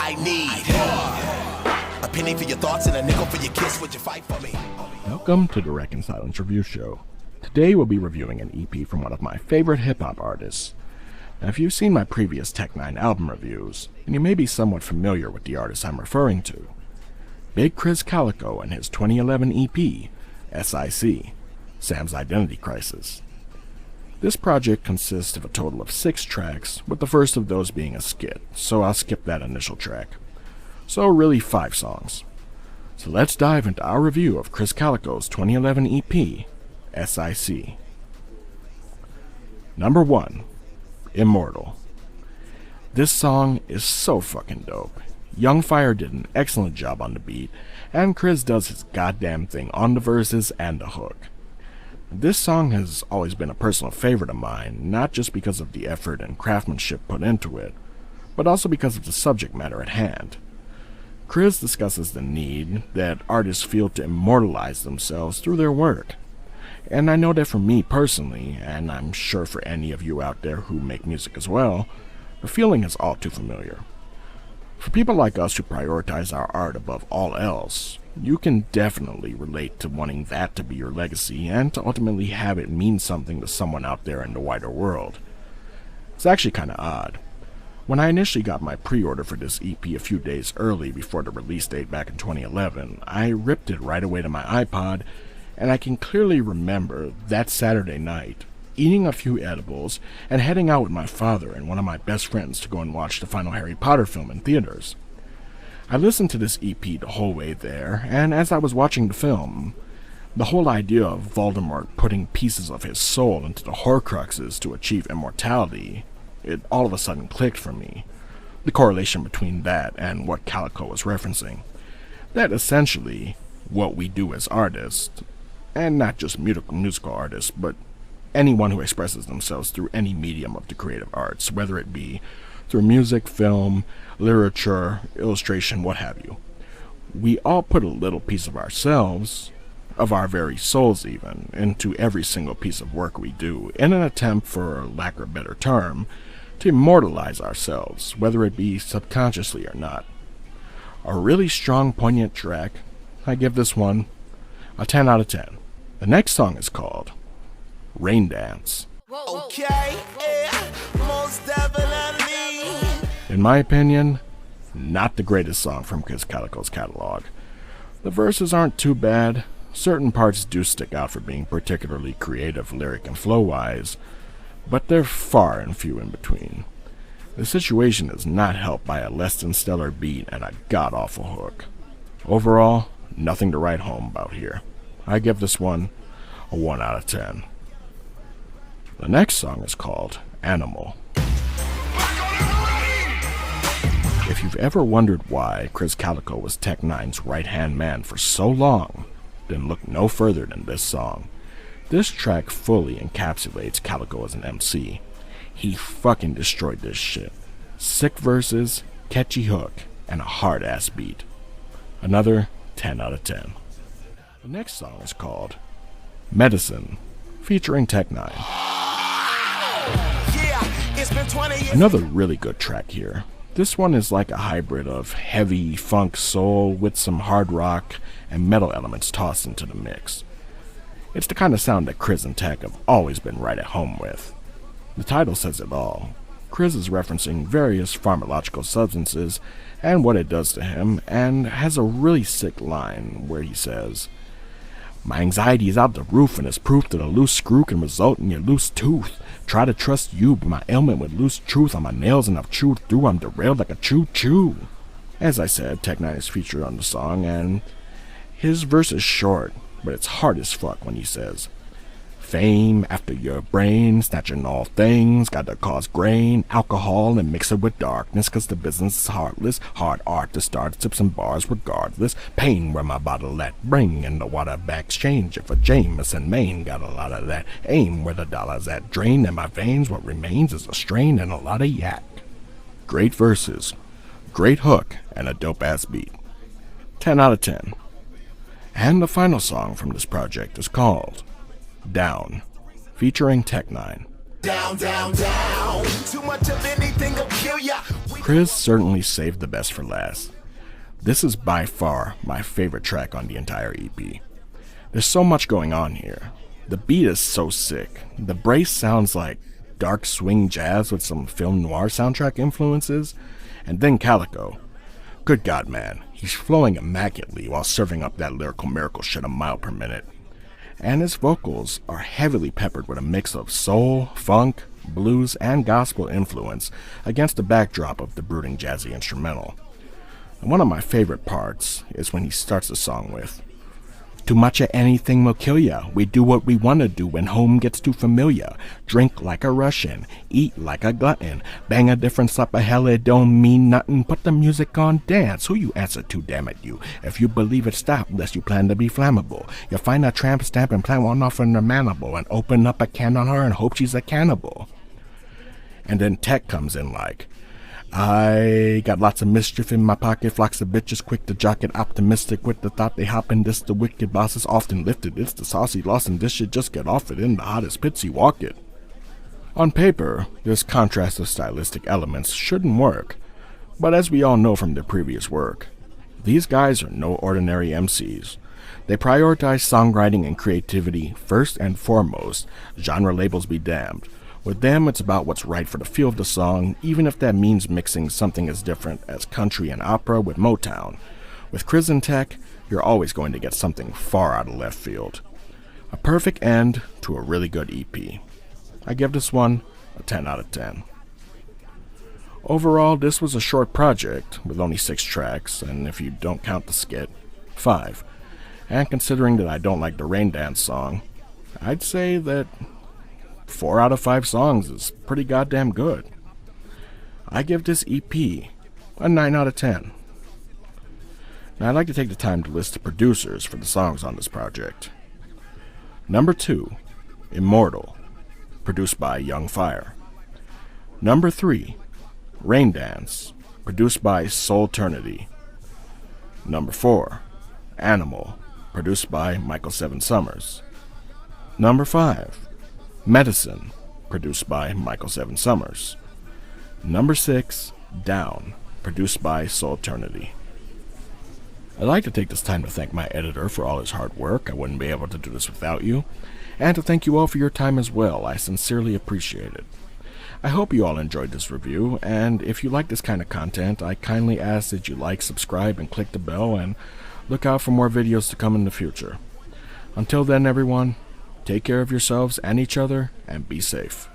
I need a penny for your thoughts and a nickel for your kiss. Would you fight for me? Welcome to the Wreck and Silence Review Show. Today we'll be reviewing an EP from one of my favorite hip-hop artists. Now, if you've seen my previous Tech Nine album reviews, then you may be somewhat familiar with the artist I'm referring to. Big Krizz Kaliko and his 2011 EP, S.I.C, Sam's Identity Crisis. This project consists of a total of 6 tracks, with the first of those being a skit, so I'll skip that initial track. So really 5 songs. So let's dive into our review of Krizz Kaliko's 2011 EP, S.I.C. Number 1. Immortal. This song is so fucking dope. Young Fire did an excellent job on the beat, and Krizz does his goddamn thing on the verses and the hook. This song has always been a personal favorite of mine, not just because of the effort and craftsmanship put into it, but also because of the subject matter at hand. Krizz discusses the need that artists feel to immortalize themselves through their work. And I know that for me personally, and I'm sure for any of you out there who make music as well, the feeling is all too familiar. For people like us who prioritize our art above all else, you can definitely relate to wanting that to be your legacy and to ultimately have it mean something to someone out there in the wider world. It's actually kinda odd. When I initially got my pre-order for this EP a few days early before the release date back in 2011, I ripped it right away to my iPod, and I can clearly remember that Saturday night, eating a few edibles and heading out with my father and one of my best friends to go and watch the final Harry Potter film in theaters. I listened to this EP the whole way there, and as I was watching the film, the whole idea of Voldemort putting pieces of his soul into the Horcruxes to achieve immortality, it all of a sudden clicked for me. The correlation between that and what Kaliko was referencing. That essentially, what we do as artists, and not just musical artists, but anyone who expresses themselves through any medium of the creative arts, whether it be through music, film, literature, illustration, what have you. We all put a little piece of ourselves, of our very souls even, into every single piece of work we do, in an attempt, for lack of a better term, to immortalize ourselves, whether it be subconsciously or not. A really strong, poignant track. I give this one a 10 out of 10. The next song is called Rain Dance. Okay, yeah, most definitely. In my opinion, not the greatest song from Krizz Kaliko's catalog. The verses aren't too bad. Certain parts do stick out for being particularly creative lyric and flow-wise, but they're far and few in between. The situation is not helped by a less than stellar beat and a god-awful hook. Overall, nothing to write home about here. I give this one a 1 out of 10. The next song is called Animal. If you've ever wondered why Krizz Kaliko was Tech Nine's right-hand man for so long, then look no further than this song. This track fully encapsulates Kaliko as an MC. He fucking destroyed this shit. Sick verses, catchy hook, and a hard-ass beat. Another 10 out of 10. The next song is called Medicine, featuring Tech Nine. Another really good track here. This one is like a hybrid of heavy funk soul with some hard rock and metal elements tossed into the mix. It's the kind of sound that Krizz and Tech have always been right at home with. The title says it all. Krizz is referencing various pharmacological substances and what it does to him, and has a really sick line where he says, "My anxiety is out the roof, and it's proof that a loose screw can result in your loose tooth. Try to trust you, but my ailment with loose truth on my nails, and I've chewed through, I'm derailed like a choo-choo." As I said, Tech Nine is featured on the song, and his verse is short, but it's hard as fuck when he says, "Fame after your brain, snatching all things, got to cause grain, alcohol, and mix it with darkness, 'cause the business is heartless, hard art to start, sips and bars regardless, pain where my bottle at, bring in the water back, exchange it for Jameson, Maine, got a lot of that, aim where the dollar's at, drain in my veins, what remains is a strain and a lot of yak." Great verses, great hook, and a dope-ass beat. 10 out of 10. And the final song from this project is called Down, featuring Tech Nine. Down, down, down. Too much of anything will kill ya. Krizz certainly saved the best for last. This is by far my favorite track on the entire EP. There's so much going on here. The beat is so sick. The bass sounds like dark swing jazz with some film noir soundtrack influences. And then Kaliko. Good God, man. He's flowing immaculately while serving up that lyrical miracle shit a mile per minute. And his vocals are heavily peppered with a mix of soul, funk, blues, and gospel influence against the backdrop of the brooding jazzy instrumental. And one of my favorite parts is when he starts the song with, "Too much of anything will kill ya. We do what we wanna do when home gets too familiar. Drink like a Russian, eat like a glutton. Bang a different slap of hell, it don't mean nothing. Put the music on, dance. Who you answer to, damn it you? If you believe it, stop, lest you plan to be flammable. You find a tramp stamp and plant one off in her manable, and open up a can on her and hope she's a cannibal." And then Tech comes in like, "I got lots of mischief in my pocket, flocks of bitches quick to jock it, optimistic with the thought they hop in this, the wicked bosses often lifted, it's the saucy lost and this shit, just get off it, in the hottest pits you walk it." On paper, this contrast of stylistic elements shouldn't work, but as we all know from their previous work, these guys are no ordinary MCs. They prioritize songwriting and creativity first and foremost, genre labels be damned. With them, it's about what's right for the feel of the song, even if that means mixing something as different as country and opera with Motown. With Krizz and Tech, you're always going to get something far out of left field. A perfect end to a really good EP. I give this one a 10 out of 10. Overall, this was a short project with only 6 tracks, and if you don't count the skit, 5. And considering that I don't like the Rain Dance song, I'd say that 4 out of 5 songs is pretty goddamn good. I give this EP a 9 out of 10. Now I'd like to take the time to list the producers for the songs on this project. Number 2, Immortal, produced by Young Fire. Number 3, Rain Dance, produced by Soulternity. Number 4, Animal, produced by Michael Seven Summers. Number 5, Medicine, produced by Michael Seven Summers. Number 6, Down, produced by Soulternity. I'd like to take this time to thank my editor for all his hard work. I wouldn't be able to do this without you. And to thank you all for your time as well. I sincerely appreciate it. I hope you all enjoyed this review, and if you like this kind of content, I kindly ask that you like, subscribe, and click the bell, and look out for more videos to come in the future. Until then, everyone, take care of yourselves and each other, and be safe.